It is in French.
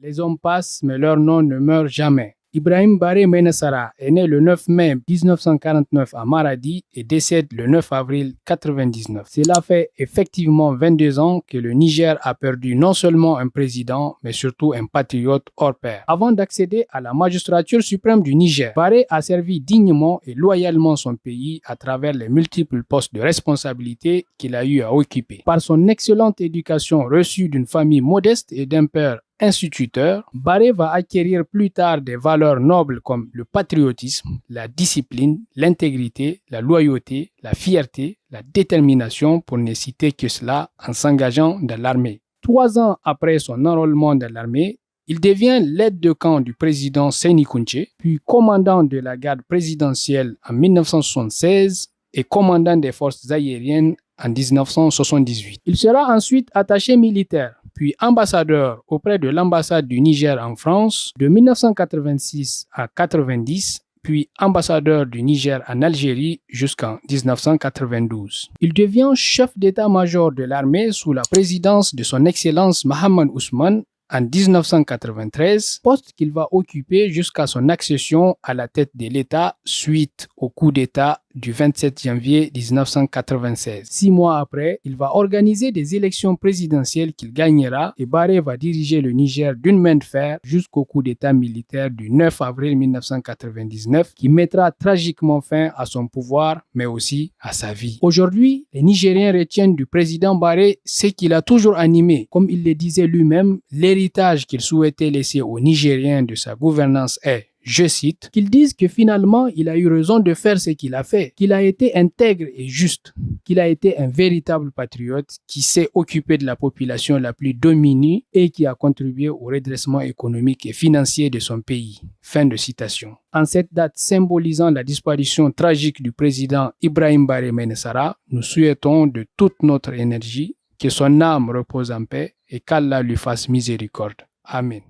Les hommes passent, mais leur nom ne meurt jamais. Ibrahim Baré Maïna Sara est né le 9 mai 1949 à Maradi et décède le 9 avril 1999. Cela fait effectivement 22 ans que le Niger a perdu non seulement un président, mais surtout un patriote hors pair. Avant d'accéder à la magistrature suprême du Niger, Baré a servi dignement et loyalement son pays à travers les multiples postes de responsabilité qu'il a eu à occuper. Par son excellente éducation reçue d'une famille modeste et d'un père instituteur, Baré va acquérir plus tard des valeurs nobles comme le patriotisme, la discipline, l'intégrité, la loyauté, la fierté, la détermination, pour ne citer que cela, en s'engageant dans l'armée. 3 ans après son enrôlement dans l'armée, il devient l'aide de camp du président Séni Kountché, puis commandant de la garde présidentielle en 1976 et commandant des forces aériennes en 1978. Il sera ensuite attaché militaire, puis ambassadeur auprès de l'ambassade du Niger en France de 1986 à 1990, puis ambassadeur du Niger en Algérie jusqu'en 1992. Il devient chef d'état-major de l'armée sous la présidence de son Excellence Mahaman Ousmane en 1993, poste qu'il va occuper jusqu'à son accession à la tête de l'État suite au coup d'État du 27 janvier 1996. 6 mois après, il va organiser des élections présidentielles qu'il gagnera et Baré va diriger le Niger d'une main de fer jusqu'au coup d'État militaire du 9 avril 1999 qui mettra tragiquement fin à son pouvoir mais aussi à sa vie. Aujourd'hui, les Nigériens retiennent du président Baré ce qu'il a toujours animé. Comme il le disait lui-même, l'héritage qu'il souhaitait laisser aux Nigériens de sa gouvernance est, je cite, qu'ils disent que finalement il a eu raison de faire ce qu'il a fait, qu'il a été intègre et juste, qu'il a été un véritable patriote qui s'est occupé de la population la plus démunie et qui a contribué au redressement économique et financier de son pays. Fin de citation. En cette date symbolisant la disparition tragique du président Ibrahim Baré Maïna Sara, nous souhaitons de toute notre énergie que son âme repose en paix et qu'Allah lui fasse miséricorde. Amen.